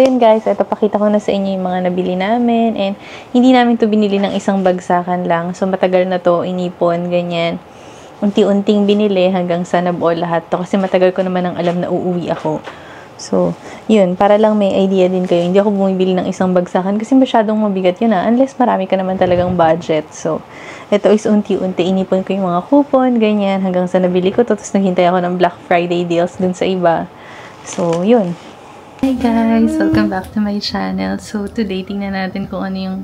yun guys, ito pakita ko na sa inyo yung mga nabili namin. And hindi namin to binili ng isang bagsakan lang. So matagal na to inipon, ganyan. Unti-unting binili hanggang sa nabuo lahat to. Kasi matagal ko naman ang alam na uuwi ako. So, yun, para lang may idea din kayo. Hindi ako bumibili ng isang bagsakan kasi masyadong mabigat yun unless marami ka naman talagang budget. So, ito is unti-unti. Inipon ko yung mga coupon, ganyan, hanggang sa nabili ko to. Tapos naghintay ako ng Black Friday deals dun sa iba. So, yun. Hi guys! Welcome back to my channel. So, today, tingnan natin kung ano yung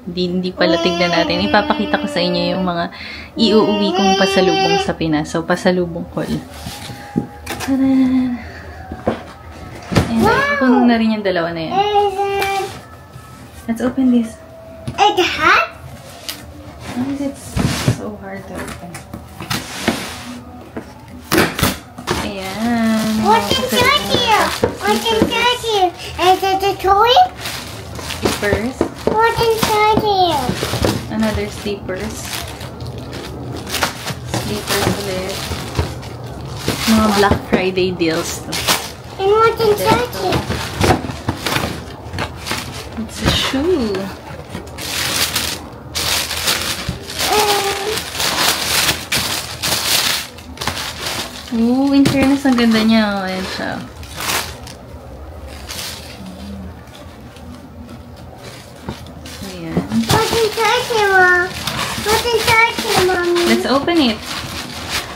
hindi pala tignan natin. Ipapakita ko sa inyo yung mga iuuwi kong pasalubong sa Pinas. So, pasalubong call. Taran! And puno na rin yung dalawa na yan. Let's open this. Is it hot? Why is it so hard to open? Ayan. What's inside here? What's inside here? Is it a toy? Slippers. What's inside here? Another slippers. Slippers ulit. Mga Black Friday deals. And what's inside here? It's a shoe. In fairness, ang ganda niya. Ayan siya. Ayan. What's inside here, Mom? What's inside here, Mommy? Let's open it.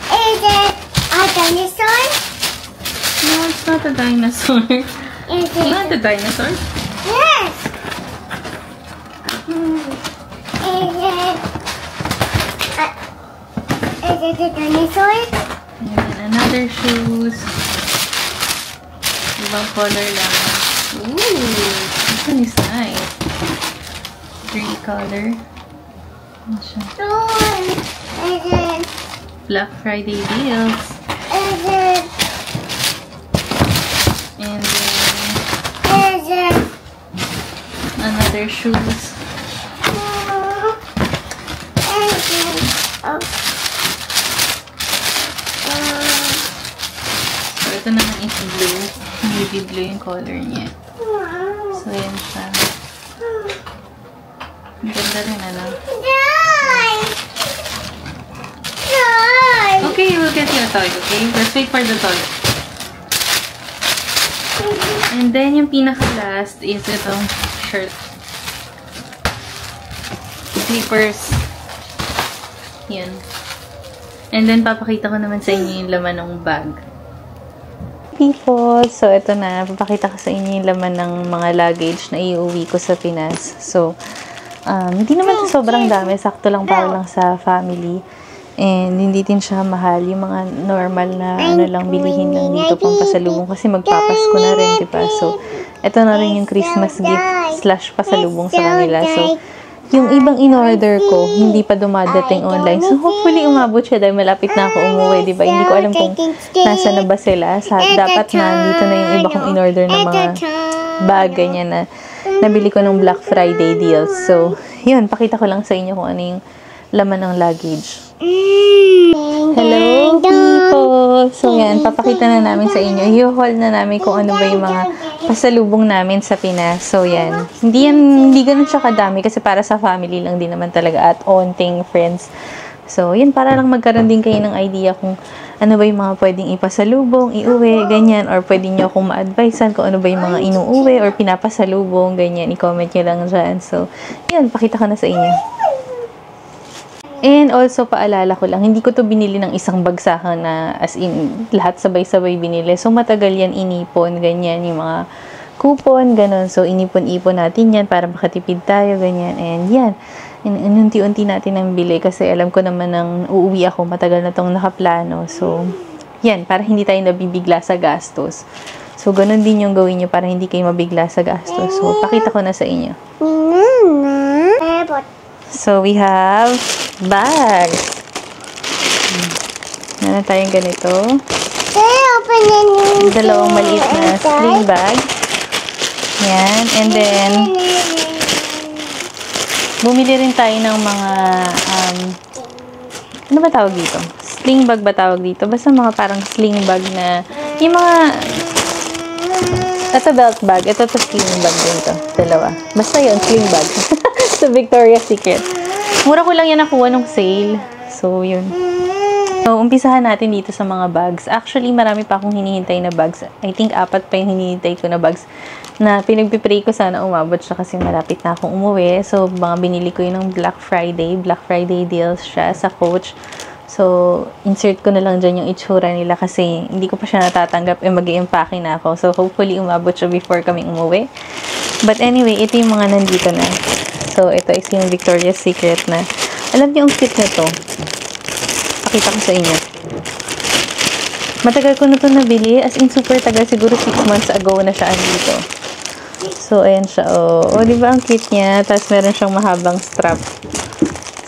Is it a dinosaur? No, it's not a dinosaur. Is it? Not a dinosaur. Yes. Is it a dinosaur? And another shoes. Ibang color lang. Ooh, this one is nice. Green color. Ano siya? Is it? Black Friday deals. Is it? And Is it? another shoes. Oh. So, ito naman is blue. Navy blue yung color niya. So, yan siya. Ang ganda rin, ano? Okay, we'll get you a toy, okay? Let's wait for the toy. And then, yung pinaka-last is itong shirt. Slippers. Yan. And then, papakita ko naman sa inyo yung laman ng bag. People, so ito na. Papakita ko sa inyo yung laman ng mga luggage na iuwi ko sa Pinas. So, hindi naman sobrang dami. Sakto lang para lang sa family. And hindi din siya mahal. Yung mga normal na ano lang, bilihin lang dito pang pasalubong. Kasi magpapasko na rin, diba? So, ito na rin yung Christmas gift / pasalubong sa kanila. So, yung ibang in-order ko, hindi pa dumadating online. So, hopefully, umabot siya dahil malapit na ako umuwi, diba? Hindi ko alam kung nasa na ba sila. Dapat na dito na yung iba kong in-order ng mga bag, ganyan na nabili ko ng Black Friday deals. So, yun, pakita ko lang sa inyo kung ano yung laman ng luggage. Hello, people! So, yan, papakita na namin sa inyo. I-haul na namin kung ano ba yung mga pasalubong namin sa Pinas. So, yan. Hindi ganun siya kadami kasi para sa family lang din naman talaga at onting friends. So, yan, para lang magkaroon din kayo ng idea kung ano ba yung mga pwedeng ipasalubong, iuwi, ganyan, or pwede nyo akong ma-advisean kung ano ba yung mga inuuwi or pinapasalubong, ganyan, i-comment nyo lang dyan. So, yan, pakita ko na sa inyo. And also, paalala ko lang, hindi ko to binili ng isang bagsakan na as in, lahat sabay-sabay binili. So, matagal yan inipon, ganyan, yung mga coupon, ganun. So, inipon-ipon natin yan para makatipid tayo, ganyan. And yan, unti-unti natin ang bili kasi alam ko naman nang uuwi ako, matagal na tong nakaplano. So, yan, para hindi tayo nabibigla sa gastos. So, ganun din yung gawin nyo para hindi kayo mabigla sa gastos. So, pakita ko na sa inyo. So, we have bags. Meron tayong ganito. Dalawang maliit na sling bag. Yan. And then, bumili rin tayo ng mga, ano ba tawag dito? Sling bag ba tawag dito? Basta mga parang sling bag na, yung mga, Ito belt bag. Ito to sling bag din to. Dalawa. Basta yun, sling bag. Sa Victoria's Secret. Mura ko lang yan nakuha nung sale. So, yun. So, umpisahan natin dito sa mga bags. Actually, marami pa akong hinihintay na bags. I think 4 pa yung hinihintay ko na bags na pinagpipray ko sana umabot siya kasi malapit na akong umuwi. So, mga binili ko yun ng Black Friday. Black Friday deals siya sa Coach. So, insert ko na lang dyan yung itsura nila kasi hindi ko pa siya natatanggap mag-i-empake na ako. So, hopefully umabot siya before kami umuwi. But anyway, ito yung mga nandito na. So, ito is yung Victoria's Secret na. Alam niyo ang cute na to. Pakita ko sa inyo. Matagal ko na to nabili. As in, super tagal. Siguro 6 months ago na siya andito. So, ayan siya. Oh, diba ang cute niya? Tapos meron siyang mahabang strap.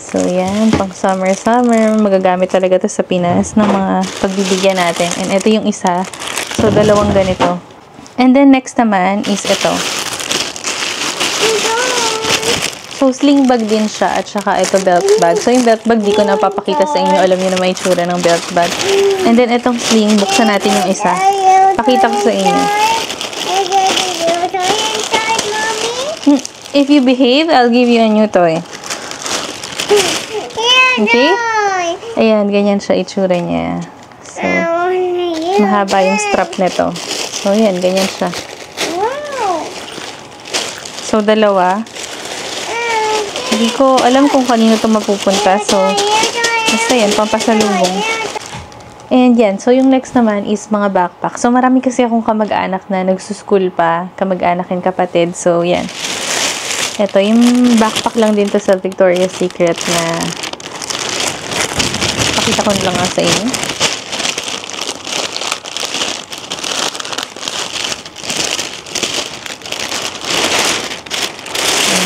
So, yan. Pang summer-summer. Magagamit talaga to sa Pinas ng mga pagbibigyan natin. And ito yung isa. So, dalawang ganito. And then, next naman is ito. So, sling bag din siya. At saka ito belt bag. So, yung belt bag, di ko napapakita sa inyo. Alam niyo na may itsura ng belt bag. And then, itong sling. Buksan natin yung isa. Pakita ko sa inyo. If you behave, I'll give you a new toy. Okay? Ayan, ganyan siya itsura niya. So, mahaba yung strap nito. So, ayan, ganyan siya. So, dalawa. Hindi ko alam kung kanino ito mapupunta. So, basta yan, pampasalubong. And yan, so yung next naman is mga backpack. So, marami kasi akong kamag-anak na nagsuschool pa. Kamag-anak and kapatid. So, yan. Ito, yung backpack lang din to sa Victoria's Secret na pakita ko lang nga sa inyo.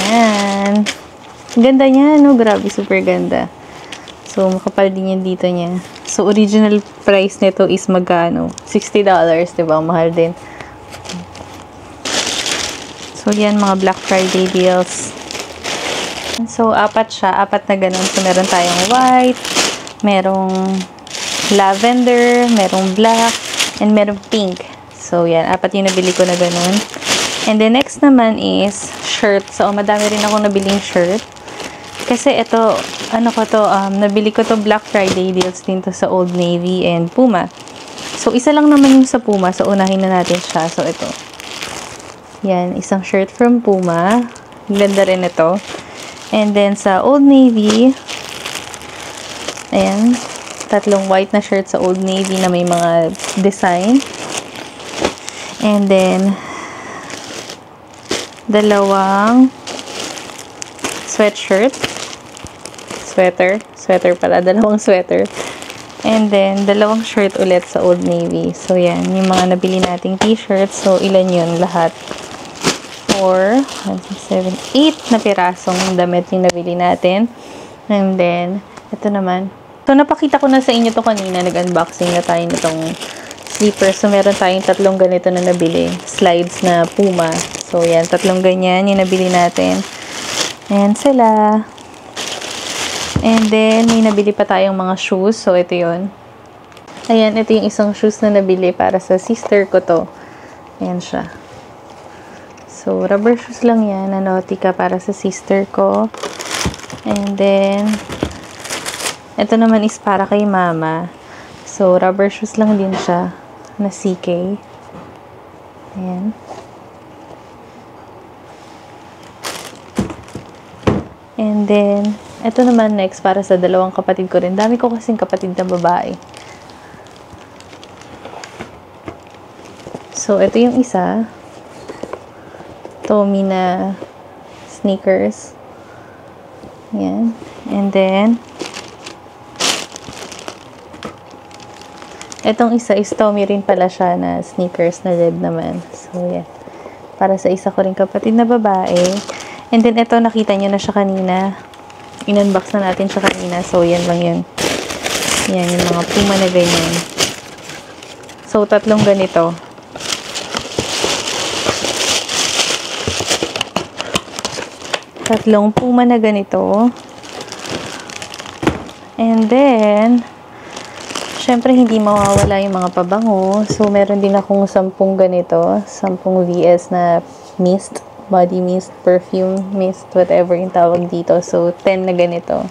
Ayan. Ganda niya, no? Grabe, super ganda. So, makapal din yung dito niya. So, original price nito is magkano? $60, diba? Mahal din. So, yan, mga Black Friday deals. So, 4 siya. 4 na ganun. So, meron tayong white, merong lavender, merong black, and merong pink. So, yan. 4 yung nabili ko na ganun. And the next naman is shirt. So, madami rin ako nabiling shirt. Kasi ito, ano ko to, nabili ko to Black Friday deals din to sa Old Navy and Puma. So, isa lang naman yung sa Puma. So, unahin na natin siya. So, ito. Yan, isang shirt from Puma. Ganda rin ito. And then, sa Old Navy, ayan, 3 white na shirt sa Old Navy na may mga design. And then, 2 sweatshirt. Sweater pala. 2 sweater. And then, 2 shirt ulit sa Old Navy. So, yan. Yung mga nabili nating t-shirts. So, ilan yun lahat? 4, 7, 8 na pirasong damit yung nabili natin. And then, ito naman. So, napakita ko na sa inyo to kanina. Nag-unboxing na tayo nitong slippers. So, meron tayong 3 ganito na nabili. Slides na Puma. So, yan. 3 ganyan yung nabili natin. Ayan sila. And then, may nabili pa tayong mga shoes. So, ito yun. Ayan, ito yung isang shoes na nabili para sa sister ko to. Ayan siya. So, rubber shoes lang yan. Nautica para sa sister ko. And then, ito naman is para kay mama. So, rubber shoes lang din siya na CK. Ayan. And then, ito naman next para sa 2 kapatid ko rin. Dami ko kasing kapatid na babae. So, ito yung isa. Tommy na sneakers. Ayan. And then, itong isa is Tommy rin pala siya na sneakers na red naman. So, yan. Para sa isa ko rin kapatid na babae. And then, ito, nakita nyo na siya kanina. In-unbox na natin siya kanina. So, yan lang yun. Yan, yung mga Puma na ganyan. So, 3 ganito. Tatlong Puma na ganito. And then, syempre, hindi mawawala yung mga pabango. So, meron din akong 10 ganito. 10 VS na mist. Body mist, perfume mist, whatever yung tawag dito. So, 10 na ganito.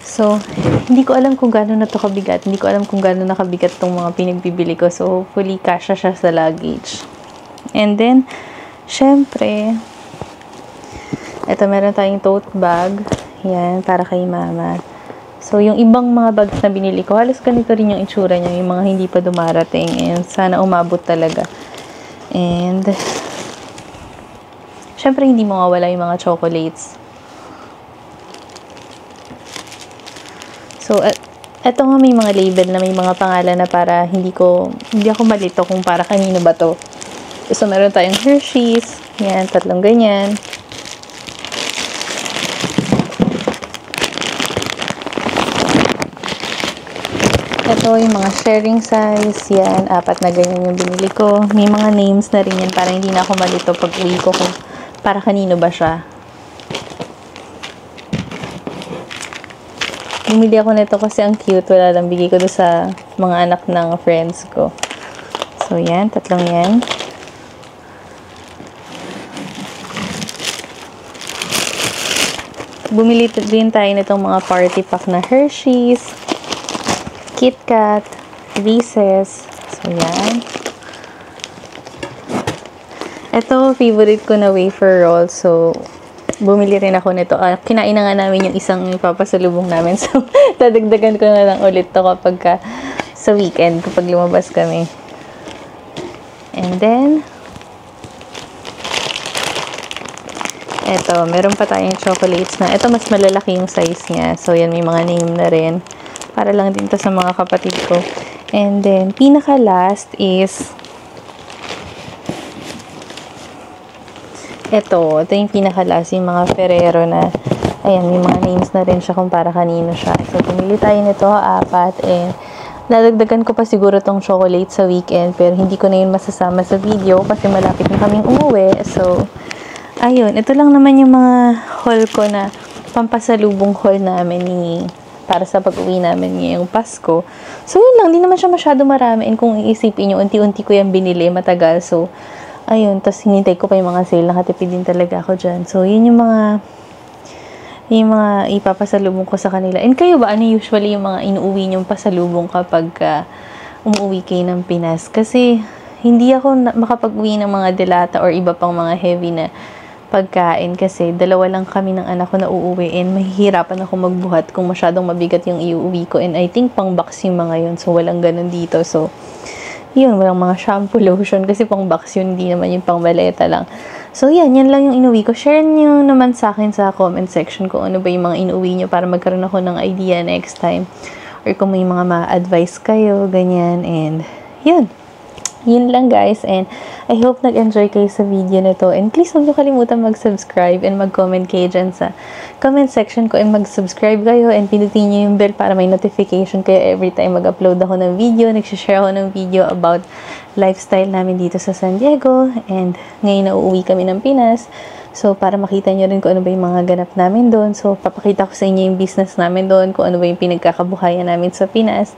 So, hindi ko alam kung gaano na to kabigat. Hindi ko alam kung gaano nakabigat tong mga pinagbibili ko. So, hopefully, kasya siya sa luggage. And then, syempre, ito, meron tayong tote bag. Yan, para kay mama. So, yung ibang mga bags na binili ko, halos ganito rin yung itsura niya, yung mga hindi pa dumarating. And sana umabot talaga. And, syempre, hindi mawawala yung mga chocolates. So, eto nga may mga label na may mga pangalan na para hindi ako malito kung para kanino ba to. So, meron tayong Hershey's. Yan, 3 ganyan. Ito yung mga sharing size. Yan, 4 na ganyan yung binili ko. May mga names na rin yan para hindi na ako malito pag uwi ko kung para kanino ba siya. Bumili ako nito kasi ang cute. Wala lang, bigay ko doon sa mga anak ng friends ko. So, yan. 3 yan. Bumili din tayo nitong mga party pack na Hershey's, KitKat, Reese's. So, yan. Ito, favorite ko na wafer roll. So, bumili rin ako nito. Kinain na nga namin yung isang papasalubong namin. So, dadagdagan ko na lang ulit to kapag sa weekend, kapag lumabas kami. And then, eto, meron pa tayong chocolates na. Ito, mas malalaki yung size niya. So, yan, may mga name na rin. Para lang din to sa mga kapatid ko. And then, pinaka-last is ito yung pinaka-last, yung mga Ferrero na, ayan, may mga names na rin siya kung para kanino siya. So, pumili tayo nito, 4, and dadagdagan ko pa siguro tong chocolate sa weekend, pero hindi ko na yun masasama sa video kasi malapit na kaming umuwi. So, ayun, ito lang naman yung mga haul ko na pampasalubong haul namin para sa pag-uwi namin ngayong Pasko. So, yun lang. Hindi naman siya masyado marami. And kung iisipin nyo, unti-unti ko yung binili, matagal. So, ayun. Tapos, hinintay ko pa yung mga sale. Nakatipid din talaga ako dyan. So, yun yung mga ipapasalubong ko sa kanila. And kayo ba, ano usually yung mga inuuwi nyong pasalubong kapag umuwi kayo ng Pinas? Kasi, hindi ako makapag-uwi ng mga delata or iba pang mga heavy na pagkain kasi 2 lang kami ng anak ko na uuwi and mahihirapan ako magbuhat kung masyadong mabigat yung iuwi ko, and I think pang box yung mga yun, so walang ganun dito. So yun, walang mga shampoo, lotion kasi pang box yun, hindi naman yung pang maleta lang. So yan lang yung inuwi ko. Share nyo naman sa akin sa comment section kung ano ba yung mga inuwi nyo para magkaroon ako ng idea next time, or kung may mga ma-advice kayo, ganyan. And yun lang guys, and I hope nag-enjoy kayo sa video na to, and please huwag nyo kalimutan mag-subscribe and mag-comment kayo dyan sa comment section ko, and mag-subscribe kayo and pinutin nyo yung bell para may notification kayo every time mag-upload ako ng video. Nagsishare ako ng video about lifestyle namin dito sa San Diego, and ngayon na uuwi kami ng Pinas, so para makita nyo rin kung ano ba yung mga ganap namin doon. So papakita ko sa inyo yung business namin doon, kung ano ba yung pinagkakabuhayan namin sa Pinas,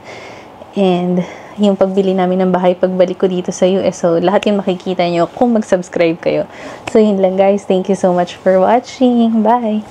and yung pagbili namin ng bahay pagbalik ko dito sa US. So, lahat yung makikita nyo kung mag-subscribe kayo. So, yun lang guys. Thank you so much for watching. Bye!